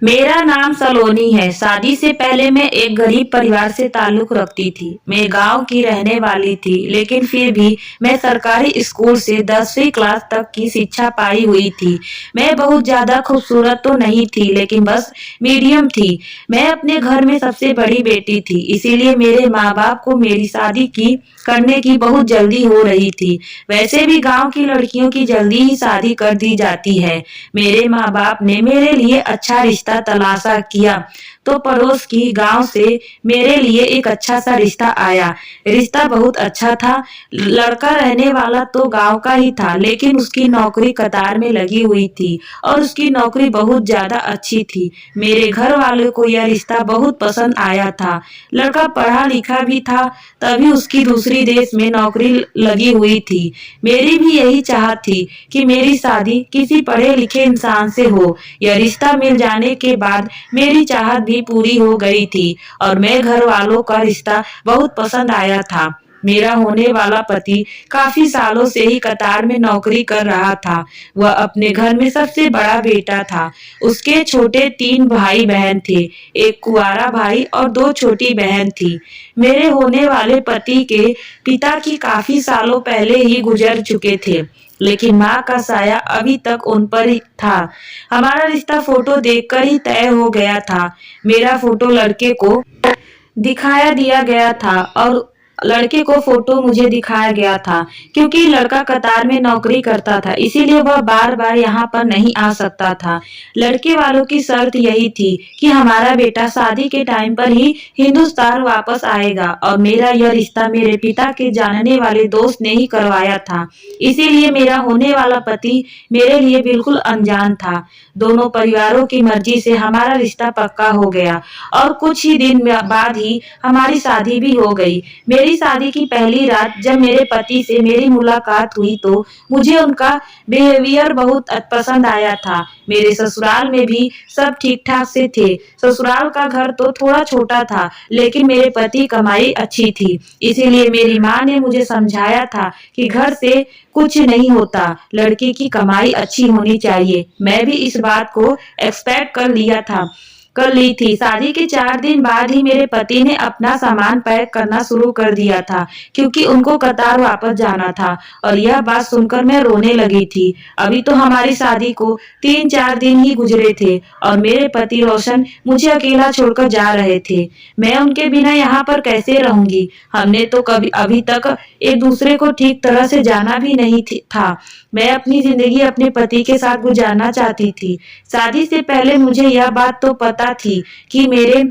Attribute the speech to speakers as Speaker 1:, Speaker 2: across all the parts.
Speaker 1: मेरा नाम सलोनी है। शादी से पहले मैं एक गरीब परिवार से ताल्लुक रखती थी। मैं गांव की रहने वाली थी, लेकिन फिर भी मैं सरकारी स्कूल से 10वीं क्लास तक की शिक्षा पाई हुई थी। मैं बहुत ज्यादा खूबसूरत तो नहीं थी, लेकिन बस मीडियम थी। मैं अपने घर में सबसे बड़ी बेटी थी, इसीलिए मेरे माँ बाप को मेरी शादी की करने की बहुत जल्दी हो रही थी। वैसे भी गांव की लड़कियों की जल्दी ही शादी कर दी जाती है। मेरे माँ बाप ने मेरे लिए अच्छा रिश्ता तलाशा किया, तो पड़ोस की गांव से मेरे लिए एक अच्छा सा रिश्ता आया। रिश्ता बहुत अच्छा था। लड़का रहने वाला तो गांव का ही था, लेकिन उसकी नौकरी कतार में लगी हुई थी और उसकी नौकरी बहुत ज्यादा अच्छी थी। मेरे घर वालों को यह रिश्ता बहुत पसंद आया था। लड़का पढ़ा लिखा भी था, तभी उसकी दूसरी देश में नौकरी लगी हुई थी। मेरी भी यही चाहत थी कि मेरी शादी किसी पढ़े लिखे इंसान से हो। यह रिश्ता मिल जाने के बाद मेरी चाहत भी पूरी हो गई थी और मैं घर वालों का रिश्ता बहुत पसंद आया था। मेरा होने वाला पति काफी सालों से ही कतार में नौकरी कर रहा था। वह अपने घर में सबसे बड़ा बेटा था। उसके छोटे 3 भाई बहन थे, एक कुंवारा भाई और 2 छोटी बहन थी। मेरे होने वाले पति के पिता की काफी सालों पहले ही गुजर चुके थे, लेकिन माँ का साया अभी तक उन पर ही था। हमारा रिश्ता फोटो देखकर ही तय हो गया था। मेरा फोटो लड़के को दिखाया दिया गया था और लड़के को फोटो मुझे दिखाया गया था। क्योंकि लड़का कतार में नौकरी करता था, इसीलिए वह बार बार यहाँ पर नहीं आ सकता था। लड़के वालों की शर्त यही थी कि हमारा बेटा शादी के टाइम पर ही हिंदुस्तान वापस आएगा, और मेरा यह रिश्ता मेरे पिता के जानने वाले दोस्त ने ही करवाया था। इसीलिए मेरा होने वाला पति मेरे लिए बिल्कुल अनजान था। दोनों परिवारों की मर्जी से हमारा रिश्ता पक्का हो गया और कुछ ही दिन बाद ही हमारी शादी भी हो गई। मेरी शादी की पहली रात जब मेरे पति से मेरी मुलाकात हुई, तो मुझे उनका बिहेवियर बहुत पसंद आया था। मेरे ससुराल में भी सब ठीक ठाक से थे। ससुराल का घर तो थोड़ा छोटा था, लेकिन मेरे पति कमाई अच्छी थी। इसीलिए मेरी माँ ने मुझे समझाया था कि घर से कुछ नहीं होता, लड़की की कमाई अच्छी होनी चाहिए। मैं भी इस बात को एक्सपेक्ट कर ली थी। शादी के 4 दिन बाद ही मेरे पति ने अपना सामान पैक करना शुरू कर दिया था, क्योंकि उनको कतार वापस जाना था। और यह बात सुनकर मैं रोने लगी थी। अभी तो हमारी शादी को 3-4 दिन ही गुजरे थे और मेरे पति रोशन मुझे अकेला छोड़कर जा रहे थे। मैं उनके बिना यहाँ पर कैसे रहूंगी? हमने तो कभी अभी तक एक दूसरे को ठीक तरह से जाना भी नहीं था। मैं अपनी जिंदगी अपने पति के साथ गुजारना चाहती थी। शादी से पहले मुझे यह बात तो पता थी कि मेरे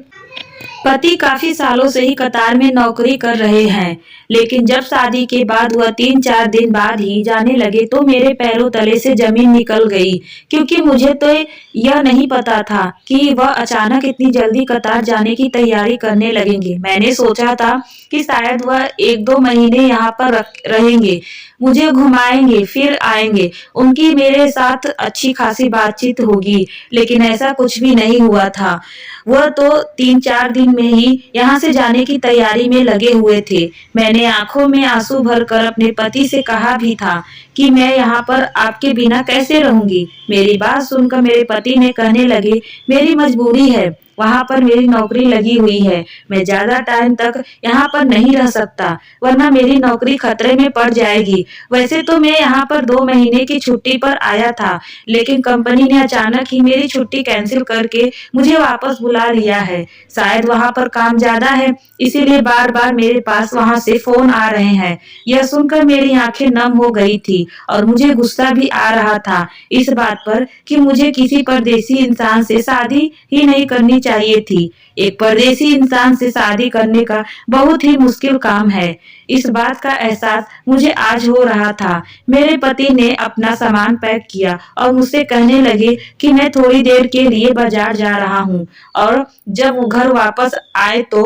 Speaker 1: पति काफी सालों से ही कतार में नौकरी कर रहे हैं, लेकिन जब शादी के बाद वह 3-4 दिन बाद ही जाने लगे, तो मेरे पैरों तले से जमीन निकल गई। क्योंकि मुझे तो यह नहीं पता था कि वह अचानक इतनी जल्दी कतार जाने की तैयारी करने लगेंगे। मैंने सोचा था कि शायद वह 1-2 महीने यहाँ पर रहेंगे, मुझे घुमाएंगे, फिर आएंगे, उनकी मेरे साथ अच्छी खासी बातचीत होगी, लेकिन ऐसा कुछ भी नहीं हुआ था। वह तो 3-4 दिन में ही यहाँ से जाने की तैयारी में लगे हुए थे। मैंने आंखों में आंसू भरकर अपने पति से कहा भी था कि मैं यहाँ पर आपके बिना कैसे रहूंगी। मेरी बात सुनकर मेरे पति ने कहने लगे, मेरी मजबूरी है, वहाँ पर मेरी नौकरी लगी हुई है, मैं ज्यादा टाइम तक यहाँ पर नहीं रह सकता, वरना मेरी नौकरी खतरे में पड़ जाएगी। वैसे तो मैं यहाँ पर 2 महीने की छुट्टी पर आया था, लेकिन कंपनी ने अचानक ही मेरी छुट्टी कैंसिल करके मुझे वापस बुला लिया है। शायद वहाँ पर काम ज्यादा है, इसीलिए बार बार मेरे पास वहाँ से फोन आ रहे हैं। यह सुनकर मेरी आंखें नम हो गई थी और मुझे गुस्सा भी आ रहा था इस बात पर कि मुझे किसी परदेसी इंसान से शादी ही नहीं करनी चाहिए थी। एक परदेसी इंसान से शादी करने का बहुत ही मुश्किल काम है। इस बात का एहसास मुझे आज हो रहा था। मेरे पति ने अपना सामान पैक किया और मुझसे कहने लगे कि मैं थोड़ी देर के लिए बाजार जा रहा हूँ, और जब वो घर वापस आए तो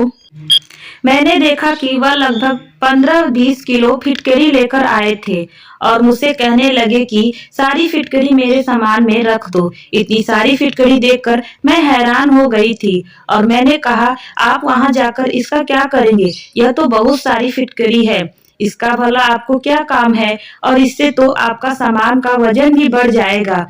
Speaker 1: मैंने देखा कि वह लगभग 15-20 किलो फिटकरी लेकर आए थे और मुझसे कहने लगे कि सारी फिटकरी मेरे सामान में रख दो। इतनी सारी फिटकरी देखकर मैं हैरान हो गई थी और मैंने कहा, आप वहां जाकर इसका क्या करेंगे? यह तो बहुत सारी फिटकरी है, इसका भला आपको क्या काम है? और इससे तो आपका सामान का वजन भी बढ़ जाएगा।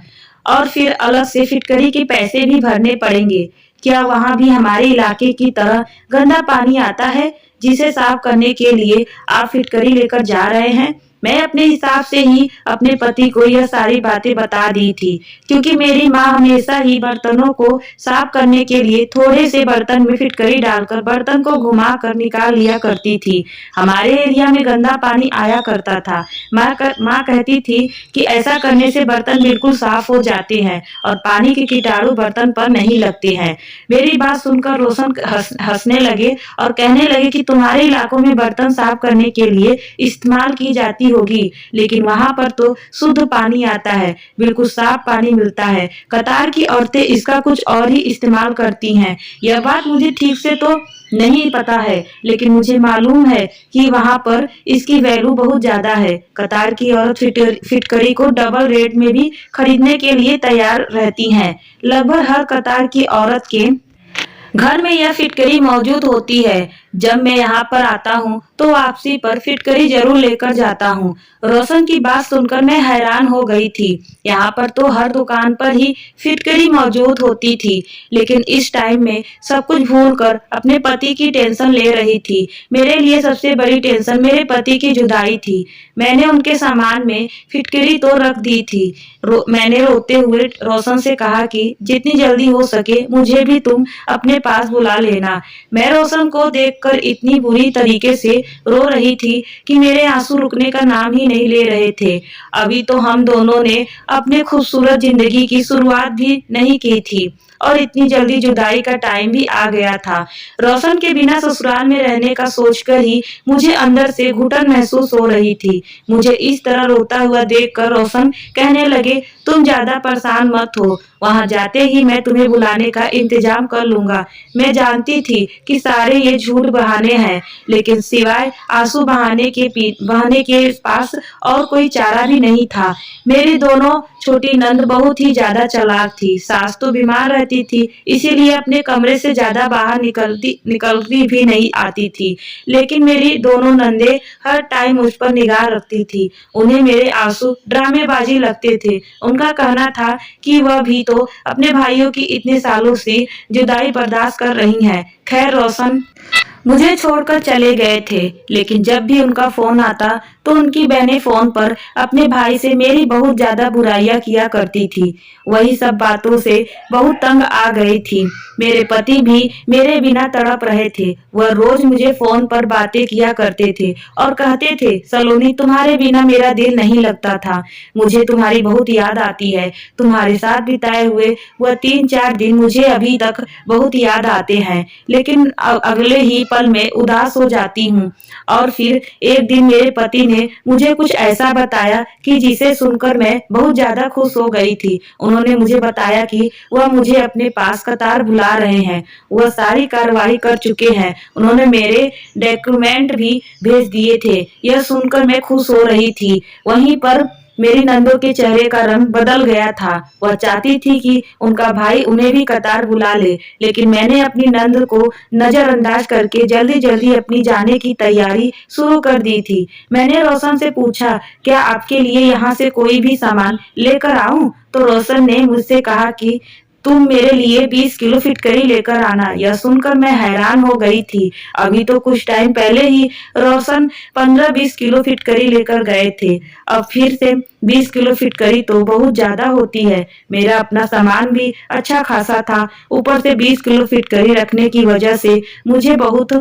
Speaker 1: और फिर अलग से फिटकरी के पैसे भी भरने पड़ेंगे। क्या वहाँ भी हमारे इलाके की तरह गंदा पानी आता है जिसे साफ करने के लिए आप फिटकरी लेकर जा रहे हैं? मैं अपने हिसाब से ही अपने पति को यह सारी बातें बता दी थी, क्योंकि मेरी माँ हमेशा ही बर्तनों को साफ करने के लिए थोड़े से बर्तन में फिटकरी डालकर बर्तन को घुमा कर निकाल लिया करती थी। हमारे एरिया में गंदा पानी आया करता था। माँ कहती थी कि ऐसा करने से बर्तन बिल्कुल साफ हो जाते हैं और पानी के कीटाणु बर्तन पर नहीं लगते हैं। मेरी बात सुनकर रोशन हंसने लगे और कहने लगे कि तुम्हारे इलाकों में बर्तन साफ करने के लिए इस्तेमाल की जाती होगी, लेकिन वहाँ पर तो शुद्ध पानी आता है, बिल्कुल साफ पानी मिलता है। कतार की औरतें इसका कुछ और ही इस्तेमाल करती हैं। यह बात मुझे ठीक से तो नहीं पता है, लेकिन मुझे मालूम है कि वहाँ पर इसकी वैल्यू बहुत ज्यादा है। कतार की औरत फिटकरी को डबल रेट में भी खरीदने के लिए तैयार रहती हैं। लगभग हर कतार की औरत के घर में यह फिटकरी मौजूद होती है। जब मैं यहाँ पर आता हूँ तो वापसी पर फिटकरी जरूर लेकर जाता हूँ। रोशन की बात सुनकर मैं हैरान हो गई थी। यहाँ पर तो हर दुकान पर ही फिटकरी मौजूद होती थी, लेकिन इस टाइम में सब कुछ भूलकर अपने पति की टेंशन ले रही थी। मेरे लिए सबसे बड़ी टेंशन मेरे पति की जुदाई थी। मैंने उनके सामान में फिटकरी तो रख दी थी। मैंने रोते हुए रोशन से कहा कि जितनी जल्दी हो सके मुझे भी तुम अपने पास बुला लेना। मैं रोशन को देखकर इतनी बुरी तरीके से रो रही थी कि मेरे आंसू रुकने का नाम ही नहीं ले रहे थे। अभी तो हम दोनों ने अपने खूबसूरत जिंदगी की शुरुआत भी नहीं की थी और इतनी जल्दी जुदाई का टाइम भी आ गया था। रोशन के बिना ससुराल में रहने का सोचकर ही मुझे अंदर से घुटन महसूस हो रही थी। मुझे इस तरह रोता हुआ देखकर रोशन कहने लगे, तुम ज्यादा परेशान मत हो, वहां जाते ही मैं तुम्हें बुलाने का इंतजाम कर लूंगा। मैं जानती थी कि सारे ये झूठ बहाने हैं, लेकिन सिवाय आंसू बहाने के पास और कोई चारा भी नहीं था। मेरी दोनों छोटी नंद बहुत ही ज्यादा चालाक थी। सास तो बीमार रहती थी, इसीलिए अपने कमरे से ज्यादा बाहर निकलती भी नहीं आती थी, लेकिन मेरी दोनों नंदे हर टाइम मुझ पर निगाह रखती थी। उन्हें मेरे आंसू ड्रामेबाजी लगते थे। उनका कहना था कि वह भी तो अपने भाइयों की इतने सालों से जुदाई बर्दाश्त कर रही हैं। खैर रोशन मुझे छोड़कर चले गए थे, लेकिन जब भी उनका फोन आता तो उनकी बहनें फोन पर अपने भाई से मेरी बहुत ज्यादा बुराइयां किया करती थी। वही सब बातों से बहुत तंग आ गई थी। मेरे पति भी मेरे बिना तड़प रहे थे। वह रोज मुझे फोन पर बातें किया करते थे और कहते थे, सलोनी तुम्हारे बिना मेरा दिल नहीं लगता था, मुझे तुम्हारी बहुत याद आती है। तुम्हारे साथ बिताए हुए वह 3-4 दिन मुझे अभी तक बहुत याद आते हैं, लेकिन अगले ही पल में उदास हो जाती हूँ। और फिर एक दिन मेरे पति ने मुझे कुछ ऐसा बताया कि जिसे सुनकर मैं बहुत ज्यादा खुश हो गई थी। उन्होंने मुझे बताया कि वह मुझे अपने पास कतार बुला रहे हैं। वह सारी कार्रवाई कर चुके हैं। उन्होंने मेरे डॉक्यूमेंट भी भेज दिए थे। यह सुनकर मैं खुश हो रही थी। वहीं पर मेरी नंदों के चेहरे का रंग बदल गया था। वह चाहती थी कि उनका भाई उन्हें भी कतार बुला ले, लेकिन मैंने अपनी नंद को नजरअंदाज करके जल्दी जल्दी अपनी जाने की तैयारी शुरू कर दी थी। मैंने रोशन से पूछा, क्या आपके लिए यहाँ से कोई भी सामान लेकर आऊं? तो रोशन ने मुझसे कहा कि तुम मेरे लिए 20 किलो फिटकरी लेकर आना। यह सुनकर मैं हैरान हो गई थी। अभी तो कुछ टाइम पहले ही रोशन 15-20 किलो फिटकरी लेकर गए थे। अब फिर से 20 किलो फिटकरी तो बहुत ज्यादा होती है। मेरा अपना सामान भी अच्छा खासा था, ऊपर से 20 किलो फिटकरी रखने की वजह से मुझे बहुत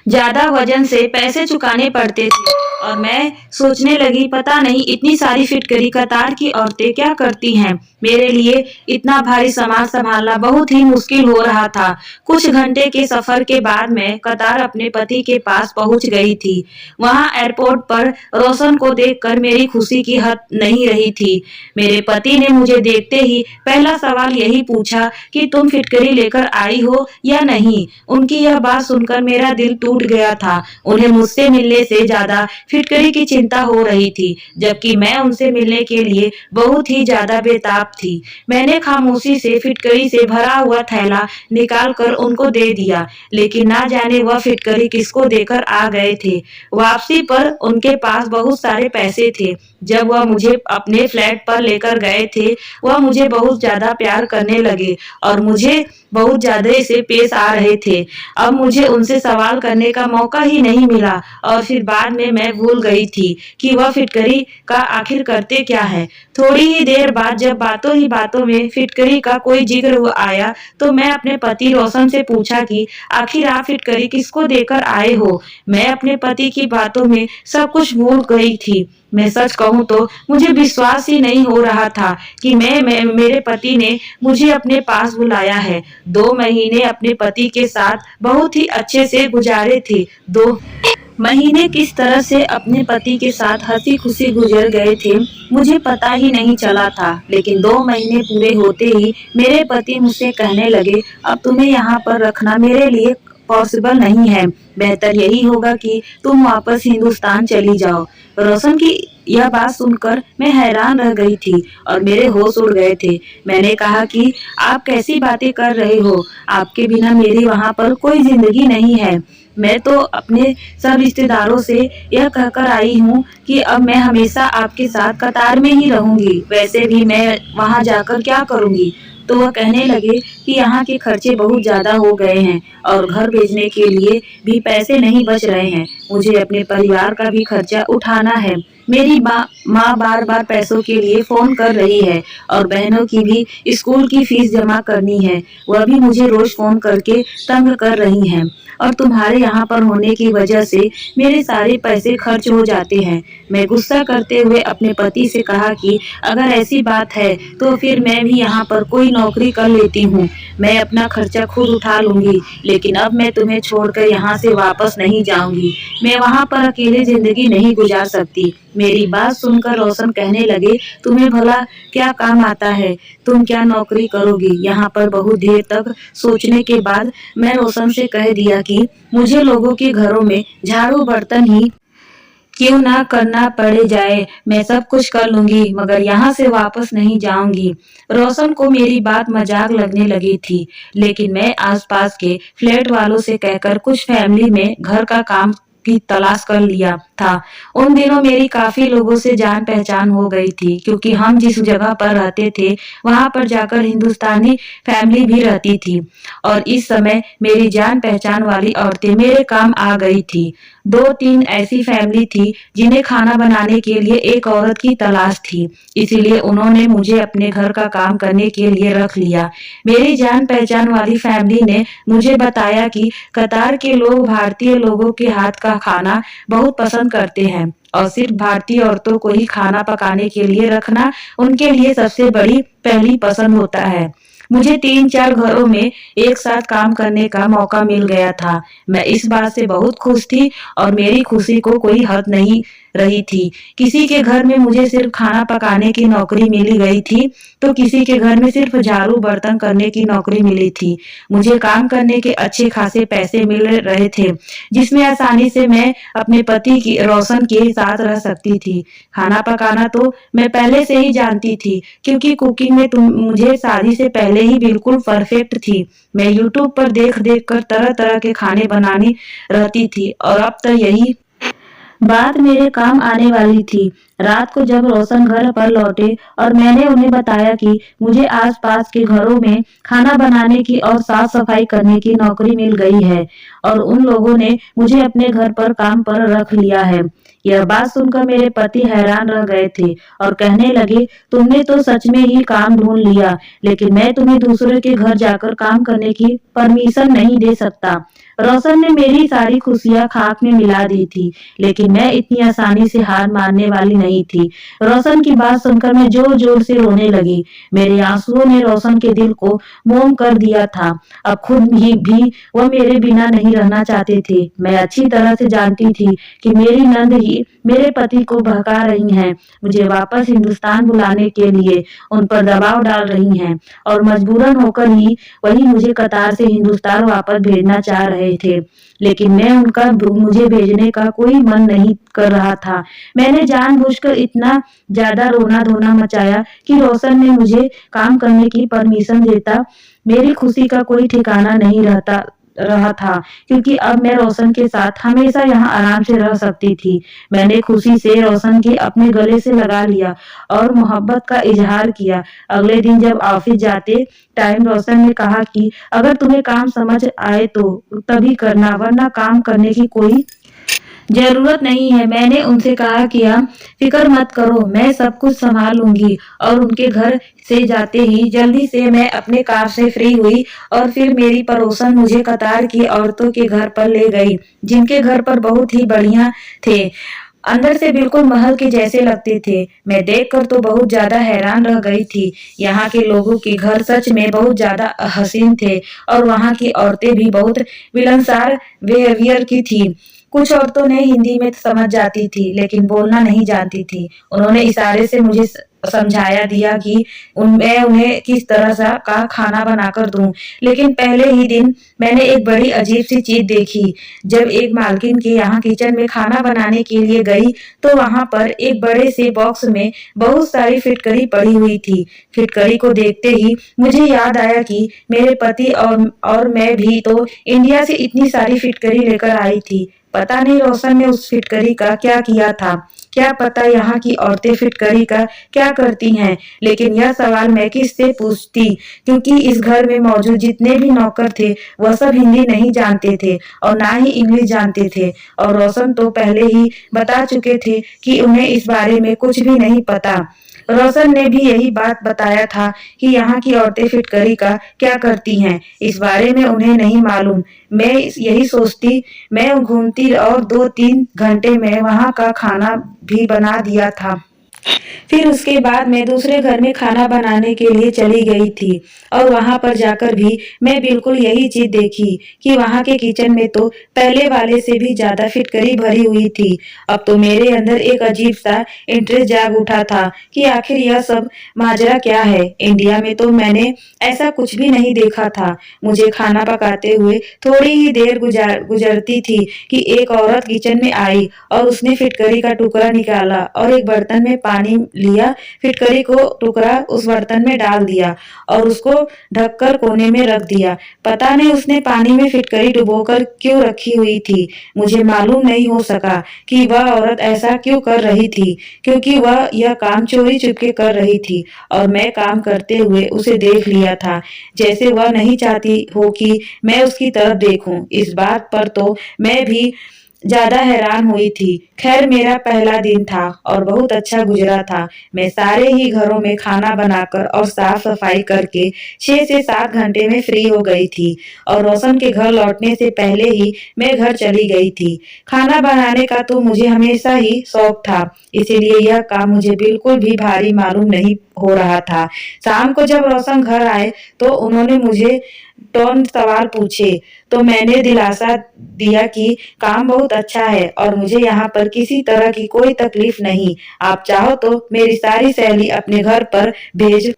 Speaker 1: ज्यादा वजन से पैसे चुकाने पड़ते थे। और मैं सोचने लगी, पता नहीं इतनी सारी फिटकरी कतार की औरतें क्या करती हैं। मेरे लिए इतना भारी सामान संभालना बहुत ही मुश्किल हो रहा था। कुछ घंटे के सफर के बाद मैं कतार अपने पति के पास पहुंच गई थी। वहां एयरपोर्ट पर रोशन को देखकर मेरी खुशी की हद नहीं रही थी। मेरे पति ने मुझे देखते ही पहला सवाल यही पूछा कि तुम फिटकरी लेकर आई हो या नहीं। उनकी यह बात सुनकर मेरा दिल टूट गया था। उन्हें मुझसे मिलने से ज्यादा फिटकरी की चिंता हो रही थी, जबकि मैं उनसे मिलने के लिए बहुत ही ज्यादा बेताब थी। मैंने खामोशी से फिटकरी से भरा हुआ थैला निकाल कर उनको दे दिया, लेकिन ना जाने वह फिटकरी किसको देकर आ गए थे। वापसी पर उनके पास बहुत सारे पैसे थे। जब वह मुझे अपने फ्लैट पर लेकर गए थे, वह मुझे बहुत ज्यादा प्यार करने लगे और मुझे बहुत ज्यादा से पेश आ रहे थे। अब मुझे उनसे सवाल करने का मौका ही नहीं मिला और फिर बाद में मैं भूल गई थी कि वह फिटकरी का आखिर करते क्या है। थोड़ी ही देर बाद जब बातों ही बातों में फिटकरी का कोई जिक्र आया तो मैं अपने पति रोशन से पूछा कि आखिर आप फिटकरी किसको देकर आए हो। मैं अपने पति की बातों में सब कुछ भूल गई थी। मैं सच कहूँ तो मुझे विश्वास ही नहीं हो रहा था कि मेरे पति ने मुझे अपने पास बुलाया है। 2 महीने अपने पति के साथ बहुत ही अच्छे से गुजारे थे। 2 महीने किस तरह से अपने पति के साथ हंसी खुशी गुजर गए थे, मुझे पता ही नहीं चला था। लेकिन 2 महीने पूरे होते ही मेरे पति मुझसे कहने लगे, अब तुम्हें यहाँ पर रखना मेरे लिए पॉसिबल नहीं है। बेहतर यही होगा कि तुम वापस हिंदुस्तान चली जाओ। रोशन की यह बात सुनकर मैं हैरान रह गई थी और मेरे होश उड़ गए थे। मैंने कहा कि आप कैसी बातें कर रहे हो? आपके बिना मेरी वहाँ पर कोई जिंदगी नहीं है। मैं तो अपने सब रिश्तेदारों से यह कहकर आई हूँ कि अब मैं हमेशा आपके साथ कतार में ही रहूंगी। वैसे भी मैं वहाँ जाकर क्या करूंगी? तो वह कहने लगे कि यहाँ के खर्चे बहुत ज्यादा हो गए हैं और घर भेजने के लिए भी पैसे नहीं बच रहे हैं। मुझे अपने परिवार का भी खर्चा उठाना है। मेरी माँ बार बार पैसों के लिए फोन कर रही है और बहनों की भी स्कूल की फीस जमा करनी है। वह भी मुझे रोज फोन करके तंग कर रही हैं और तुम्हारे यहाँ पर होने की वजह से मेरे सारे पैसे खर्च हो जाते हैं। मैं गुस्सा करते हुए अपने पति से कहा कि अगर ऐसी बात है तो फिर मैं भी यहाँ पर कोई नौकरी कर लेती हूँ। मैं अपना खर्चा खुद उठा लूंगी, लेकिन अब मैं तुम्हें छोड़कर यहाँ से वापस नहीं जाऊंगी। मैं वहाँ पर अकेले जिंदगी नहीं गुजार सकती। मेरी बात सुनकर रोशन कहने लगे, तुम्हें भला क्या काम आता है? तुम क्या नौकरी करोगी? यहाँ पर बहुत देर तक सोचने के बाद मैं रोशन से कह दिया कि मुझे लोगों के घरों में झाड़ू बर्तन ही क्यों ना करना पड़े जाए, मैं सब कुछ कर लूंगी, मगर यहाँ से वापस नहीं जाऊंगी। रोशन को मेरी बात मजाक लगने लगी थी, लेकिन मैं आसपास के फ्लैट वालों से कहकर कुछ फैमिली में घर का काम की तलाश कर लिया था। उन दिनों मेरी काफी लोगों से जान पहचान हो गई थी, क्योंकि हम जिस जगह पर रहते थे वहां पर जाकर हिंदुस्तानी फैमिली भी रहती थी और इस समय मेरी जान पहचान वाली औरतें मेरे काम आ गई थी। 2-3 ऐसी फैमिली थी जिन्हें खाना बनाने के लिए एक औरत की तलाश थी, इसीलिए उन्होंने मुझे अपने घर का काम करने के लिए रख लिया। मेरी जान पहचान वाली फैमिली ने मुझे बताया कि कतार के लोग भारतीय लोगों के हाथ का खाना बहुत पसंद करते हैं और सिर्फ भारतीय औरतों को ही खाना पकाने के लिए रखना उनके लिए सबसे बड़ी पहली पसंद होता है। मुझे 3-4 घरों में एक साथ काम करने का मौका मिल गया था। मैं इस बात से बहुत खुश थी और मेरी खुशी को कोई हद नहीं रही थी। किसी के घर में मुझे सिर्फ खाना पकाने की नौकरी मिली गई थी तो किसी के घर में सिर्फ झाड़ू बर्तन करने की नौकरी मिली थी। मुझे काम करने के अच्छे खासे पैसे मिल रहे थे, जिसमें आसानी से मैं अपने पति की रोशन के साथ रह सकती थी। खाना पकाना तो मैं पहले से ही जानती थी, क्योंकि कुकिंग में मुझे शादी से पहले ही बिल्कुल परफेक्ट थी। मैं यूट्यूब पर देख देख कर तरह तरह के खाने बनानी रहती थी और अब तो यही बात मेरे काम आने वाली थी। रात को जब रोशन घर पर लौटे और मैंने उन्हें बताया कि मुझे आसपास के घरों में खाना बनाने की और साफ सफाई करने की नौकरी मिल गई है और उन लोगों ने मुझे अपने घर पर काम पर रख लिया है, यह बात सुनकर मेरे पति हैरान रह गए थे और कहने लगे, तुमने तो सच में ही काम ढूंढ लिया, लेकिन मैं तुम्हें दूसरे के घर जाकर काम करने की परमिशन नहीं दे सकता। रोशन ने मेरी सारी खुशियां खाक में मिला दी थी, लेकिन मैं इतनी आसानी से हार मानने वाली नहीं थी। रोशन की बात सुनकर मैं जोर जोर से रोने लगी। मेरे आंसुओं ने रोशन के दिल को मोम कर दिया था। अब खुद भी वह मेरे बिना नहीं रहना चाहते थे। मैं अच्छी तरह से जानती थी कि मेरी नंद ही मेरे पति को बहका रही हैं, मुझे वापस हिंदुस्तान बुलाने के लिए उन पर दबाव डाल रही हैं और मजबूरन होकर ही वही मुझे कतार से हिंदुस्तान वापस भेजना चाह रहे रहे थे, लेकिन मैं उनका मुझे भेजने का कोई मन नहीं कर रहा था। मैंने जानबूझकर इतना ज़्यादा रोना-धोना मचाया कि रोशन ने मुझे काम करने की परमिशन देता मेरी खुशी का कोई ठिकाना नहीं रहा था, क्योंकि अब मैं रोशन के साथ हमेशा यहाँ आराम से रह सकती थी। मैंने खुशी से रोशन के अपने गले से लगा लिया और मोहब्बत का इजहार किया। अगले दिन जब ऑफिस जाते टाइम रोशन ने कहा कि अगर तुम्हें काम समझ आए तो तभी करना, वरना काम करने की कोई जरूरत नहीं है। मैंने उनसे कहा कि आप फिक्र मत करो, मैं सब कुछ संभाल लूंगी। और उनके घर से जाते ही जल्दी से मैं अपने कार से फ्री हुई और फिर मेरी पड़ोसन मुझे कतार की औरतों के घर पर ले गई, जिनके घर पर बहुत ही बढ़िया थे। अंदर से बिल्कुल महल के जैसे लगते थे। मैं देखकर तो बहुत ज्यादा हैरान रह गई थी। यहाँ के लोगों के घर सच में बहुत ज्यादा हसीन थे और वहाँ की औरतें भी बहुत मिलनसार बिहेवियर की थी। कुछ औरतों ने हिंदी में समझ जाती थी, लेकिन बोलना नहीं जानती थी। उन्होंने इशारे से मुझे समझाया दिया कि मैं उन्हें किस तरह सा का खाना बनाकर दूं। लेकिन पहले ही दिन मैंने एक बड़ी अजीब सी चीज देखी। जब एक मालकिन के यहाँ किचन में खाना बनाने के लिए गई, तो वहां पर एक बड़े से बॉक्स में बहुत सारी फिटकरी पड़ी हुई थी। फिटकरी को देखते ही मुझे याद आया कि मेरे पति और मैं भी तो इंडिया से इतनी सारी फिटकरी लेकर आई थी। पता नहीं रोशन ने उस फिटकरी का क्या किया था। क्या पता यहाँ की औरतें फिटकरी का क्या करती हैं, लेकिन यह सवाल मैं किससे पूछती, क्योंकि इस घर में मौजूद जितने भी नौकर थे वह सब हिंदी नहीं जानते थे और ना ही इंग्लिश जानते थे। और रोशन तो पहले ही बता चुके थे कि उन्हें इस बारे में कुछ भी नहीं पता। रोशन ने भी यही बात बताया था कि यहाँ की औरतें फिटकरी का क्या करती हैं, इस बारे में उन्हें नहीं मालूम। मैं यही सोचती, मैं घूमती और 2-3 घंटे में वहाँ का खाना भी बना दिया था। फिर उसके बाद मैं दूसरे घर में खाना बनाने के लिए चली गई थी और वहां पर जाकर भी मैं बिल्कुल यही चीज देखी कि वहां के किचन में तो पहले वाले से भी ज्यादा फिटकरी भरी हुई थी। अब तो मेरे अंदर एक अजीब सा इंटरेस्ट जाग उठा था कि आखिर यह सब माजरा क्या है। इंडिया में तो मैंने ऐसा कुछ भी नहीं देखा था। मुझे खाना पकाते हुए थोड़ी ही देर गुजरती थी कि एक औरत किचन में आई और उसने फिटकरी का टुकड़ा निकाला और एक बर्तन में पानी लिया, फिटकरी को टुकड़ा उस बर्तन में डाल दिया और उसको ढककर कोने में रख दिया। पता नहीं उसने पानी में फिटकरी डुबोकर क्यों रखी हुई थी। मुझे मालूम नहीं हो सका कि वह औरत ऐसा क्यों कर रही थी, क्योंकि वह यह काम चोरी चुपके कर रही थी और मैं काम करते हुए उसे देख लिया था, जैसे वह नहीं चाहती हो कि मैं उसकी तरफ देखूं। इस बात पर तो मैं भी ज्यादा हैरान हुई थी। खैर मेरा पहला दिन था और बहुत अच्छा गुजरा था। मैं सारे ही घरों में खाना बनाकर और साफ सफाई करके 6 से 7 घंटे में फ्री हो गई थी और रोशन के घर लौटने से पहले ही मैं घर चली गई थी। खाना बनाने का तो मुझे हमेशा ही शौक था, इसीलिए यह काम मुझे बिल्कुल भी भारी मालूम नहीं हो रहा था। शाम को जब रोशन घर आए तो उन्होंने मुझे टोन सवाल पूछे, तो मैंने दिलासा दिया कि काम बहुत अच्छा है और मुझे यहाँ पर किसी तरह की कोई तकलीफ नहीं। आप चाहो तो मेरी सारी सहेली अपने घर पर भेज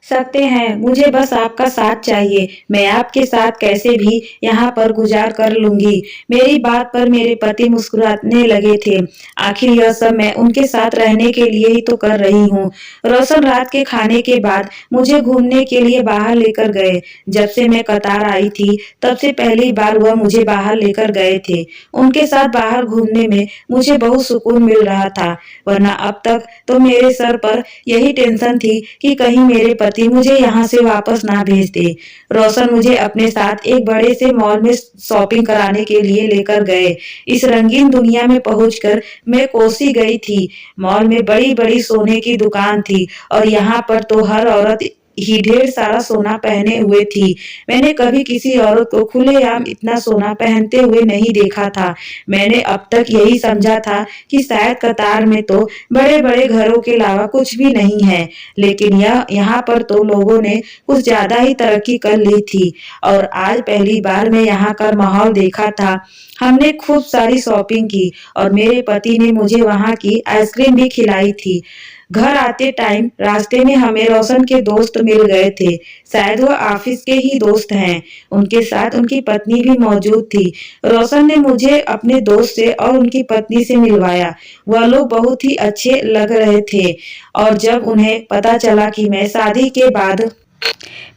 Speaker 1: सकते हैं, मुझे बस आपका साथ चाहिए। मैं आपके साथ कैसे भी यहाँ पर गुजार कर लूंगी। मेरी बात पर मेरे पति मुस्कुराने लगे थे। आखिर यह सब मैं उनके साथ रहने के लिए ही तो कर रही हूँ। रोशन रात के खाने के बाद मुझे घूमने के लिए बाहर लेकर गए। जब से मैं कतार आई थी तब से पहली बार वह मुझे बाहर लेकर गए थे। उनके साथ बाहर घूमने में मुझे बहुत सुकून मिल रहा था, वरना अब तक तो मेरे सर पर यही टेंशन थी कि कहीं मेरे पति मुझे यहाँ से वापस ना भेज दे। रोशन मुझे अपने साथ एक बड़े से मॉल में शॉपिंग कराने के लिए लेकर गए। इस रंगीन दुनिया में पहुंचकर मैं कोसी गई थी। मॉल में बड़ी बड़ी सोने की दुकान थी और यहाँ पर तो हर औरत ही ढेर सारा सोना पहने हुए थी। मैंने कभी किसी औरत को खुलेआम इतना सोना पहनते हुए नहीं देखा था। मैंने अब तक यही समझा था कि शायद कतार में तो बड़े बड़े घरों के अलावा कुछ भी नहीं है, लेकिन यहाँ पर तो लोगों ने कुछ ज्यादा ही तरक्की कर ली थी। और आज पहली बार मैं यहाँ का माहौल देखा था। हमने खूब सारी शॉपिंग की और मेरे पति ने मुझे वहाँ की आइसक्रीम भी खिलाई थी। घर आते टाइम रास्ते में हमें रोशन के दोस्त मिल गए थे। शायद वह ऑफिस के ही दोस्त हैं। उनके साथ उनकी पत्नी भी मौजूद थी। रोशन ने मुझे अपने दोस्त से और उनकी पत्नी से मिलवाया। वह लोग बहुत ही अच्छे लग रहे थे और जब उन्हें पता चला कि मैं शादी के बाद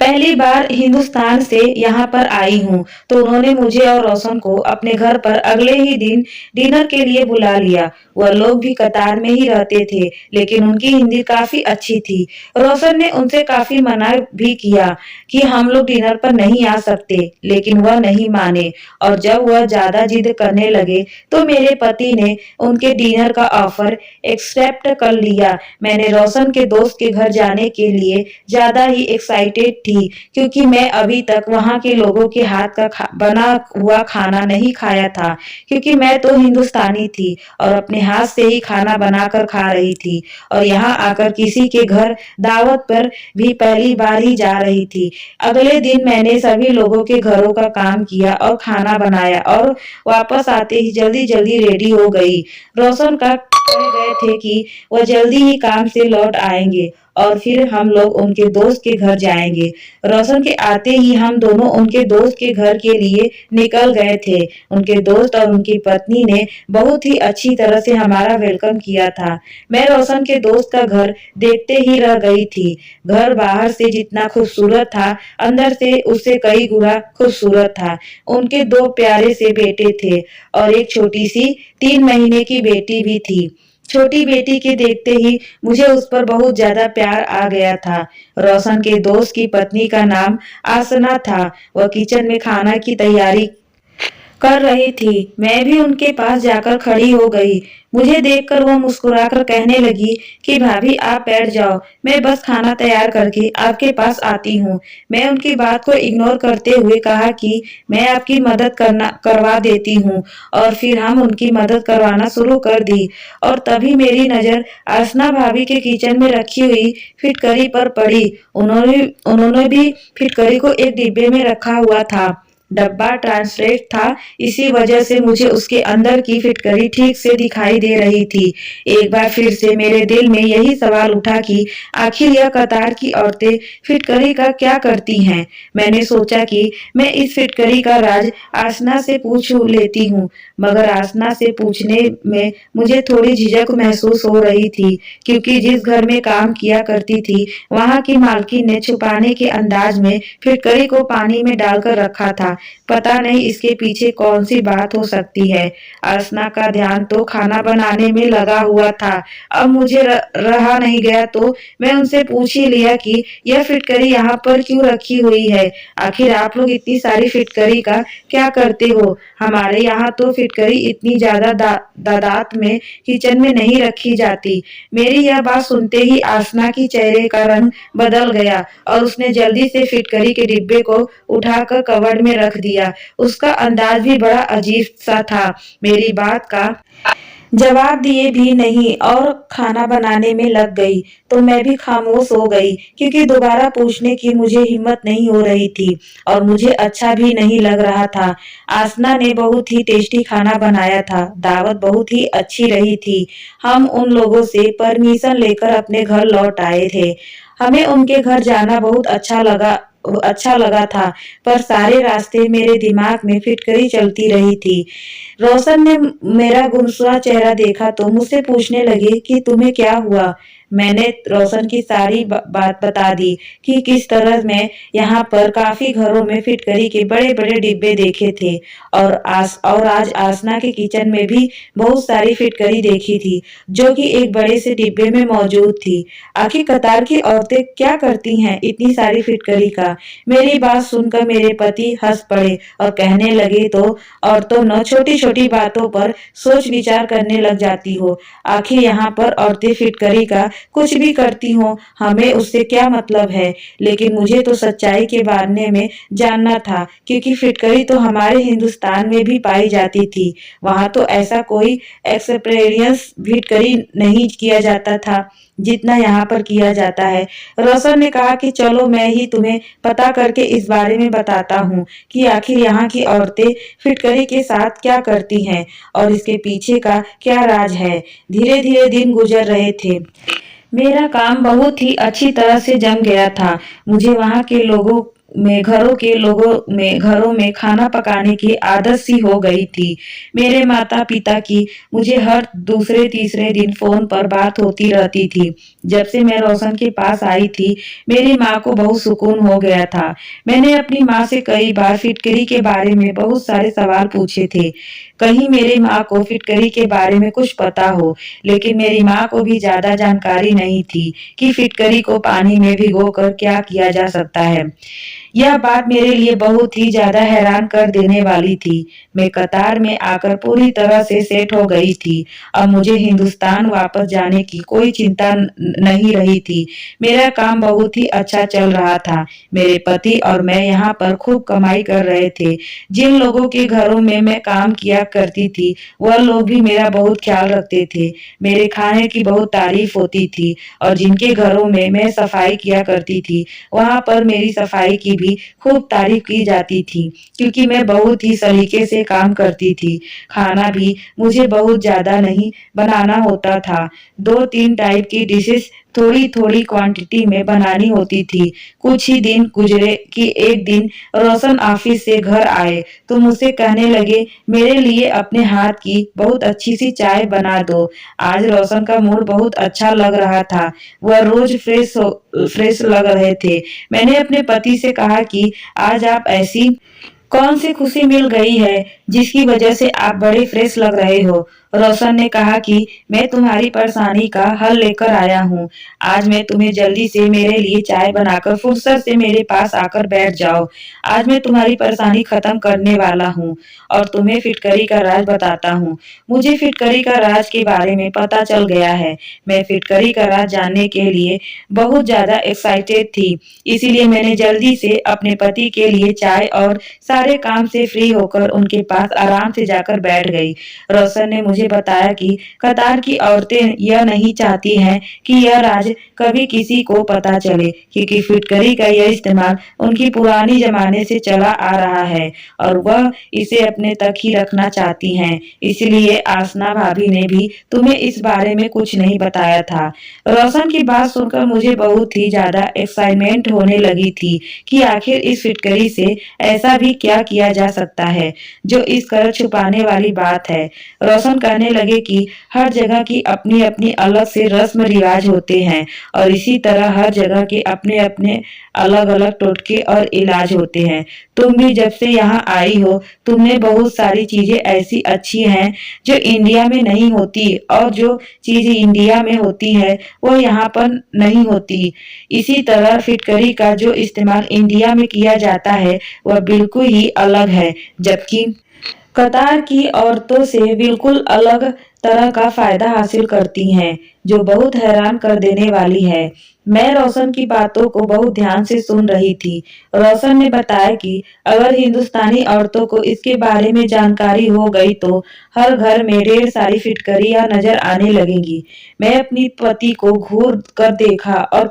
Speaker 1: पहली बार हिंदुस्तान से यहाँ पर आई हूँ, तो उन्होंने मुझे और रोशन को अपने घर पर अगले ही दिन डिनर के लिए बुला लिया। वह लोग भी कतार में ही रहते थे, लेकिन उनकी हिंदी काफी अच्छी थी। रोशन ने उनसे काफी मना भी किया कि हम लोग डिनर पर नहीं आ सकते, लेकिन वह नहीं माने और जब वह ज्यादा जिद करने लगे, तो मेरे पति ने उनके डिनर का ऑफर एक्सेप्ट कर लिया। मैंने रोशन के दोस्त के घर जाने के लिए ज्यादा ही एक्साइटेड थी, क्योंकि मैं अभी तक वहाँ के लोगों के हाथ का बना हुआ खाना नहीं खाया था, क्योंकि मैं तो हिंदुस्तानी थी और अपने हाथ से ही खाना बनाकर खा रही थी और यहाँ आकर किसी के घर दावत पर भी पहली बार ही जा रही थी। अगले दिन मैंने सभी लोगों के घरों का काम किया और खाना बनाया और वापस आते ही जल्दी जल्दी रेडी हो गई। रोशन का कह गए थे कि वह जल्दी ही काम से लौट आएंगे और फिर हम लोग उनके दोस्त के घर जाएंगे। रोशन के आते ही हम दोनों उनके दोस्त के घर के लिए निकल गए थे। उनके दोस्त और उनकी पत्नी ने बहुत ही अच्छी तरह से हमारा वेलकम किया था। मैं रोशन के दोस्त का घर देखते ही रह गई थी। घर बाहर से जितना खूबसूरत था, अंदर से उससे कई गुना खूबसूरत था। उनके 2 प्यारे से बेटे थे और एक छोटी सी 3 महीने की बेटी भी थी। छोटी बेटी के देखते ही मुझे उस पर बहुत ज्यादा प्यार आ गया था। रोशन के दोस्त की पत्नी का नाम आसना था। वह किचन में खाना की तैयारी कर रही थी। मैं भी उनके पास जाकर खड़ी हो गई। मुझे देखकर वह मुस्कुराकर कहने लगी कि भाभी आप बैठ जाओ, मैं बस खाना तैयार करके आपके पास आती हूँ। मैं उनकी बात को इग्नोर करते हुए कहा कि मैं आपकी मदद करवा देती हूँ और फिर हम उनकी मदद करवाना शुरू कर दी और तभी मेरी नजर आसना भाभी के किचन में रखी हुई फिटकरी पर पड़ी। उन्होंने भी फिटकरी को एक डिब्बे में रखा हुआ था। डब्बा ट्रांसलेट था, इसी वजह से मुझे उसके अंदर की फिटकरी ठीक से दिखाई दे रही थी। एक बार फिर से मेरे दिल में यही सवाल उठा कि आखिर यह कतार की औरतें फिटकरी का क्या करती हैं। मैंने सोचा कि मैं इस फिटकरी का राज आसना से पूछ लेती हूँ, मगर आसना से पूछने में मुझे थोड़ी झिझक महसूस हो रही थी, क्योंकि जिस घर में काम किया करती थी, वहाँ की मालकिन ने छुपाने के अंदाज में फिटकरी को पानी में डालकर रखा था। पता नहीं इसके पीछे कौन सी बात हो सकती है। आसना का ध्यान तो खाना बनाने में लगा हुआ था। अब मुझे रहा नहीं गया तो मैं उनसे पूछ ही लिया कि यह फिटकरी यहाँ पर क्यों रखी हुई है। आखिर आप लोग इतनी सारी फिटकरी का क्या करते हो? हमारे यहाँ तो फिटकरी इतनी ज्यादा दादात में किचन में नहीं रखी जाती। मेरी यह बात सुनते ही आसना की चेहरे का रंग बदल गया और उसने जल्दी से फिटकरी के डिब्बे को उठाकर कवर्ड में रख दिया। उसका अंदाज भी बड़ा अजीब सा था। मेरी बात का जवाब दिए भी नहीं और खाना बनाने में लग गई। तो मैं भी खामोश हो गई, क्योंकि दोबारा पूछने की मुझे हिम्मत नहीं हो रही थी और मुझे अच्छा भी नहीं लग रहा था। आसना ने बहुत ही टेस्टी खाना बनाया था। दावत बहुत ही अच्छी रही थी। हम उन लोगों से परमिशन लेकर अपने घर लौट आए थे। हमें उनके घर जाना बहुत अच्छा लगा था, पर सारे रास्ते मेरे दिमाग में फिटकरी चलती रही थी। रोशन ने मेरा गुमसुआ चेहरा देखा तो मुझसे पूछने लगे कि तुम्हें क्या हुआ। मैंने रोशन की सारी बात बता दी कि किस तरह मैं यहाँ पर काफी घरों में फिटकरी के बड़े बड़े डिब्बे देखे थे और आज आसना के किचन में भी बहुत सारी फिटकरी देखी थी, जो कि एक बड़े से डिब्बे में मौजूद थी। आखिर कतार की औरतें क्या करती हैं इतनी सारी फिटकरी का? मेरी बात सुनकर मेरे पति हंस पड़े और कहने लगे, तो औरतों न छोटी छोटी बातों पर सोच विचार करने लग जाती हो। आखिर यहाँ पर औरतें फिटकरी का कुछ भी करती हो, हमें उससे क्या मतलब है? लेकिन मुझे तो सच्चाई के बारे में जानना था, क्योंकि फिटकरी तो हमारे हिंदुस्तान में भी पाई जाती थी। वहां तो ऐसा कोई एक्सपीरियंस फिटकरी नहीं किया जाता था जितना यहाँ पर किया जाता है। रोशन ने कहा कि चलो मैं ही तुम्हें पता करके इस बारे में बताता हूँ कि आखिर यहाँ की औरतें फिटकरी के साथ क्या करती हैं और इसके पीछे का क्या राज है। धीरे धीरे दिन गुजर रहे थे। मेरा काम बहुत ही अच्छी तरह से जम गया था। मुझे वहाँ के घरों में खाना पकाने की आदत सी हो गई थी। मेरे माता-पिता की मुझे हर दूसरे तीसरे दिन फ़ोन पर बात होती रहती थी। जब से मैं रोशन के पास आई थी, मेरी माँ को बहुत सुकून हो गया था। मैंने अपनी माँ से कई बार फिटकरी के बारे में बहुत सारे सवाल पूछे थे। कहीं मेरी माँ को फिटकरी के बारे में कुछ पता हो, लेकिन मेरी माँ को भी ज़्यादा जानकारी नहीं थी कि फिटकरी को पानी में भिगोकर क्या किया जा सकता है। यह बात मेरे लिए बहुत ही ज़्यादा हैरान कर देने वाली थी। मैं कतार में आकर पूरी तरह से सेट हो गई थी। अब मुझे हिंदुस्तान वापस जाने की कोई चिंता नहीं रही थी। मेरा काम बहुत ही अच्छा चल रहा था। मेरे पति और मैं यहाँ पर खूब कमाई कर रहे थे। जिन लोगों के घरों में मैं काम किया करती थी, वह लोग भी मेरा बहुत ख्याल रखते थे। मेरे खाने की बहुत तारीफ होती थी और जिनके घरों में मैं सफाई किया करती थी, वहाँ पर मेरी सफाई की भी खूब तारीफ की जाती थी, क्योंकि मैं बहुत ही सलीके से काम करती थी। खाना भी मुझे बहुत ज़्यादा नहीं बनाना होता था। 2-3 टाइप की डिशेस थोड़ी-थोड़ी क्वांटिटी में बनानी होती थी। कुछ ही दिन गुजरे कि एक दिन रोशन ऑफिस से घर आए तो मुझसे कहने लगे, मेरे लिए अपने हाथ की बहुत अच्छी सी चाय बना दो। आज रोशन का मूड बहुत अच्छा लग रहा था। वह रोज फ्रेश लग रहे थे। मैंने अपने पति से कहा कि आज आप ऐसी कौन सी खुशी मिल गई है जिसकी वजह से आप बड़े फ्रेश लग रहे हो। रोशन ने कहा कि मैं तुम्हारी परेशानी का हल लेकर आया हूँ। आज मैं तुम्हें जल्दी से मेरे लिए चाय बनाकर फुर्सत से मेरे पास आकर बैठ जाओ। आज मैं तुम्हारी परेशानी खत्म करने वाला हूँ और तुम्हें फिटकरी का राज बताता हूँ। मुझे फिटकरी का राज के बारे में पता चल गया है। मैं फिटकरी का राज जानने के लिए बहुत ज्यादा एक्साइटेड थी, इसीलिए मैंने जल्दी से अपने पति के लिए चाय और सारे काम से फ्री होकर उनके पास आराम से जाकर बैठ गई। रोशन ने मुझे बताया कि कतार की औरतें यह नहीं चाहती हैं कि यह राज कभी किसी को पता चले, क्योंकि फिटकरी का यह इस्तेमाल उनकी पुरानी जमाने से चला आ रहा है और वह इसे अपने तक ही रखना चाहती हैं। इसलिए आसना भाभी ने भी तुम्हें इस बारे में कुछ नहीं बताया था। रोशन की बात सुनकर मुझे बहुत ही ज्यादा एक्साइटमेंट होने लगी थी कि आखिर इस फिटकरी से ऐसा भी क्या किया जा सकता है जो इस कदर छुपाने वाली बात है। रोशन कहने लगे कि हर जगह की अपनी अपनी अलग से रस्म रिवाज होते हैं और इसी तरह हर जगह के अपने अपने अलग अलग टोटके और इलाज होते हैं। तुम भी जब से यहाँ आई हो, तुमने बहुत सारी चीजें ऐसी अच्छी हैं जो इंडिया में नहीं होती और जो चीजें इंडिया में होती है वो यहाँ पर नहीं होती। इसी तरह फिटकरी का जो इस्तेमाल इंडिया में किया जाता है वह बिल्कुल ही अलग है, जबकि कतार की औरतों से बिल्कुल अलग तरह का फायदा हासिल करती हैं, जो बहुत हैरान कर देने वाली है। मैं रोशन की बातों को बहुत ध्यान से सुन रही थी। रोशन ने बताया कि अगर हिंदुस्तानी औरतों को इसके बारे में जानकारी हो गई तो हर घर में ढेर सारी फिटकरियां नजर आने लगेंगी। मैं अपनी पति को घूर कर देखा और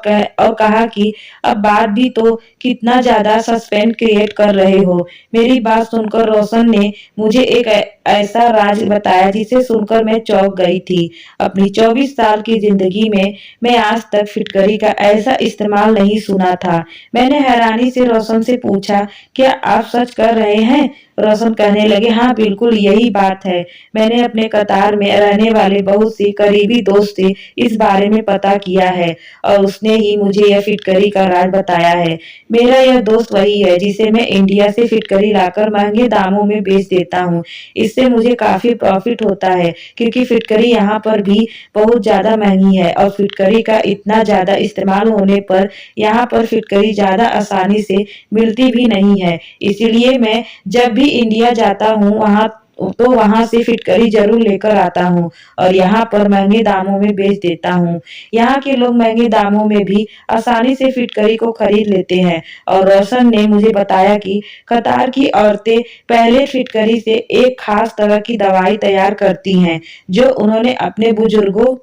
Speaker 1: कहा कि अब बात भी तो कितना ज्यादा सस्पेंस क्रिएट कर रहे हो। मेरी बात सुनकर रोशन ने मुझे एक ऐसा राज बताया जिसे सुनकर मैं चौंक गई थी। अपनी 24 साल की जिंदगी में मैं आज तक फिटकरी का ऐसा इस्तेमाल नहीं सुना था। मैंने हैरानी से रोशन से पूछा, क्या आप सच कर रहे हैं? रोशन कहने लगे, हाँ बिल्कुल यही बात है। मैंने अपने कतार में रहने वाले बहुत से करीबी दोस्त से इस बारे में पता किया है और उसने ही मुझे यह फिटकरी का राज बताया है। मेरा यह दोस्त वही है जिसे मैं इंडिया से फिटकरी लाकर महंगे दामों में बेच देता हूँ। इससे मुझे काफी प्रॉफिट होता है, क्योंकि फिटकरी यहाँ पर भी बहुत ज्यादा महंगी है और फिटकरी का इतना ज्यादा इस्तेमाल होने पर यहाँ पर फिटकरी ज्यादा आसानी से मिलती भी नहीं है। इसीलिए मैं जब भी इंडिया जाता हूँ वहां से फिटकरी जरूर लेकर आता हूँ और यहाँ पर महंगे दामों में बेच देता हूँ। यहाँ के लोग महंगे दामों में भी आसानी से फिटकरी को खरीद लेते हैं। और रोशन ने मुझे बताया कि कतार की औरतें पहले फिटकरी से एक खास तरह की दवाई तैयार करती हैं, जो उन्होंने अपने बुजुर्गों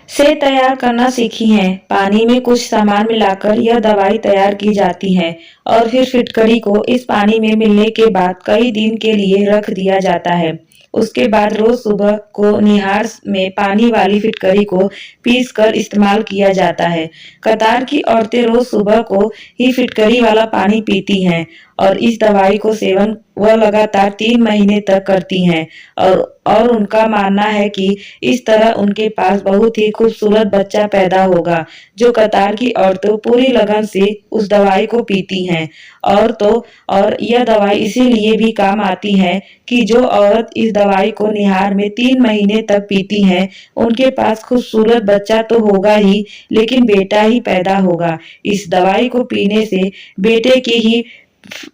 Speaker 1: से तैयार करना सीखी हैं। पानी में कुछ सामान मिलाकर यह दवाई तैयार की जाती है और फिर फिटकरी को इस पानी में मिलने के बाद कई दिन के लिए रख दिया जाता है। उसके बाद रोज सुबह को निहार में पानी वाली फिटकरी को पीस कर इस्तेमाल किया जाता है। कतार की औरतें रोज सुबह को ही फिटकरी वाला पानी पीती हैं और इस दवाई को सेवन वह लगातार 3 महीने तक करती हैं और उनका मानना है कि इस तरह उनके पास बहुत ही खूबसूरत बच्चा पैदा होगा। जो कतार की औरतें पूरी लगन से उस दवाई को पीती हैं और यह दवाई इसीलिए भी काम आती है कि जो औरत इस दवाई को निहार में 3 महीने तक पीती हैं, उनके पास खूबसूरत बच्चा तो होगा ही, लेकिन बेटा ही पैदा होगा। इस दवाई को पीने से बेटे की ही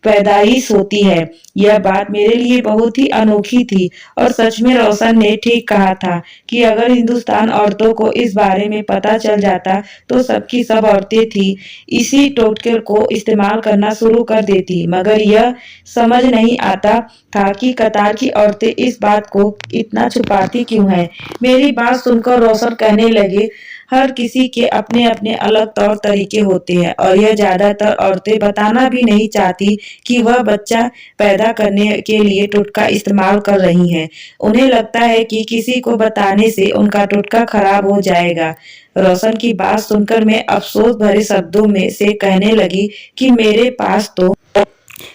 Speaker 1: पैदाइश होती है। यह बात मेरे लिए बहुत ही अनोखी थी और सच में रोशन ने ठीक कहा था कि अगर हिंदुस्तान औरतों को इस बारे में पता चल जाता तो सबकी सब औरतें थी इसी टोटके को इस्तेमाल करना शुरू कर देती। मगर यह समझ नहीं आता था कि कतार की औरतें इस बात को इतना छुपाती क्यों हैं। मेरी बात सुनकर रोशन कहने लगे, हर किसी के अपने अपने अलग तौर तरीके होते हैं और यह ज्यादातर औरतें बताना भी नहीं चाहती कि वह बच्चा पैदा करने के लिए टोटका इस्तेमाल कर रही हैं। उन्हें लगता है कि किसी को बताने से उनका टोटका खराब हो जाएगा। रोशन की बात सुनकर मैं अफसोस भरे शब्दों में से कहने लगी कि मेरे पास तो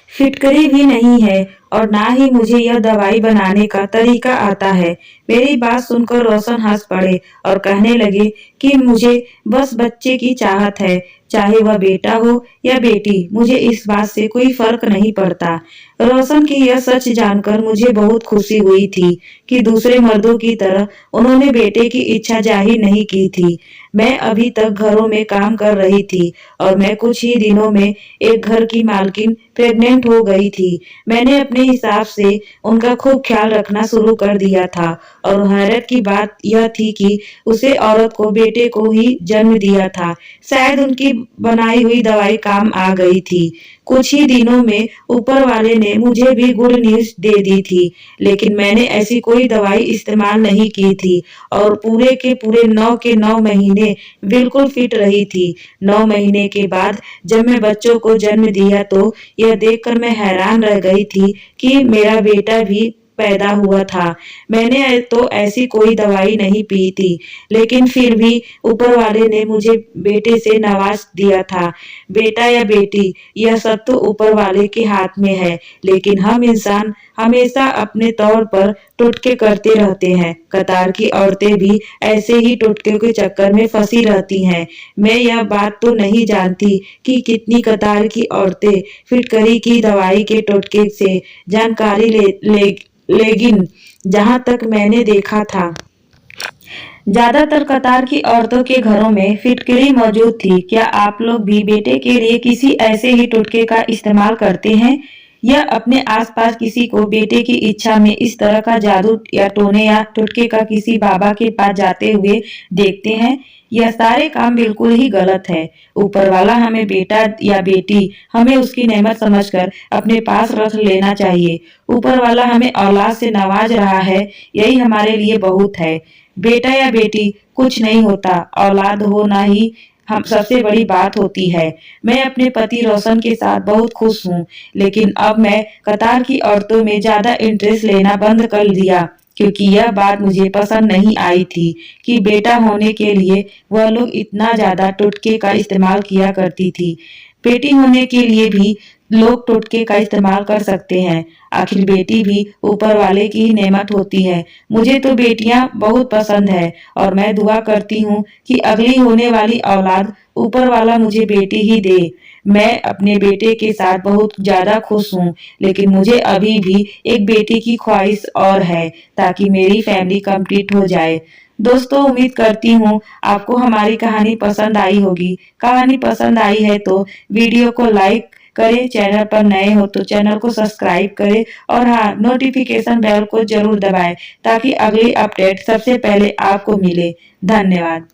Speaker 1: फिटकरी भी नहीं है और ना ही मुझे यह दवाई बनाने का तरीका आता है। मेरी बात सुनकर रोशन हंस पड़े और कहने लगे कि मुझे बस बच्चे की चाहत है, चाहे वह बेटा हो या बेटी, मुझे इस बात से कोई फर्क नहीं पड़ता। रोशन की यह सच जानकर मुझे बहुत खुशी हुई थी कि दूसरे मर्दों की तरह उन्होंने बेटे की इच्छा जाहिर नहीं की थी। मैं अभी तक घरों में काम कर रही थी और मैं कुछ ही दिनों में एक घर की मालकिन प्रेग्नेंट हो गई थी। मैंने अपने हिसाब से उनका खूब ख्याल रखना शुरू कर दिया था और हैरत की बात यह थी कि उसे औरत को बेटे को ही जन्म दिया था। शायद उनकी बनाई हुई दवाई काम आ गई थी। कुछ ही दिनों में ऊपर वाले ने मुझे भी गुड न्यूज दे दी थी, लेकिन मैंने ऐसी कोई दवाई इस्तेमाल नहीं की थी और पूरे के पूरे 9 के 9 महीने बिल्कुल फिट रही थी। 9 महीने के बाद जब मैं बच्चों को जन्म दिया तो यह देखकर मैं हैरान रह गई थी कि मेरा बेटा भी पैदा हुआ था। मैंने तो ऐसी कोई दवाई नहीं पी थी, लेकिन फिर भी ऊपर वाले ने मुझे बेटे से नवाज दिया था। बेटा या बेटी, यह सब तो ऊपर वाले के हाथ में है, लेकिन हम इंसान हमेशा अपने तौर पर टोटके करते रहते हैं। कतार की औरतें भी ऐसे ही टोटके के चक्कर में फंसी रहती हैं। मैं यह बात तो नहीं जानती कि कितनी कतार की औरतें फिटकरी की दवाई के टोटके से जानकारी लेकिन जहां तक मैंने देखा था, ज्यादातर कतार की औरतों के घरों में फिटकरी मौजूद थी। क्या आप लोग भी बेटे के लिए किसी ऐसे ही टोटके का इस्तेमाल करते हैं या अपने आसपास किसी को बेटे की इच्छा में इस तरह का जादू या टोने या टोटके का किसी बाबा के पास जाते हुए देखते हैं? यह सारे काम बिल्कुल ही गलत है। ऊपर वाला हमें बेटा या बेटी हमें उसकी नेमत समझकर अपने पास रख लेना चाहिए। ऊपर वाला हमें औलाद से नवाज रहा है, यही हमारे लिए बहुत है। बेटा या बेटी कुछ नहीं होता, औलाद होना ही हम सबसे बड़ी बात होती है। मैं अपने पति रोशन के साथ बहुत खुश हूँ, लेकिन अब मैं कतार की औरतों में ज्यादा इंटरेस्ट लेना बंद कर दिया क्योंकि यह बात मुझे पसंद नहीं आई थी कि बेटा होने के लिए वह लोग इतना ज्यादा टोटके का इस्तेमाल किया करती थी। बेटी होने के लिए भी लोग टोटके का इस्तेमाल कर सकते हैं। आखिर बेटी भी ऊपर वाले की ही नेमत होती है। मुझे तो बेटियां बहुत पसंद है और मैं दुआ करती हूँ कि अगली होने वाली औलाद ऊपर वाला मुझे बेटी ही दे। मैं अपने बेटे के साथ बहुत ज्यादा खुश हूँ, लेकिन मुझे अभी भी एक बेटी की ख्वाहिश और है ताकि मेरी फैमिली कंप्लीट हो जाए। दोस्तों, उम्मीद करती हूँ आपको हमारी कहानी पसंद आई होगी। कहानी पसंद आई है तो वीडियो को लाइक करें, चैनल पर नए हो तो चैनल को सब्सक्राइब करें और हाँ, नोटिफिकेशन बेल को जरूर दबाएं ताकि अगली अपडेट सबसे पहले आपको मिले। धन्यवाद।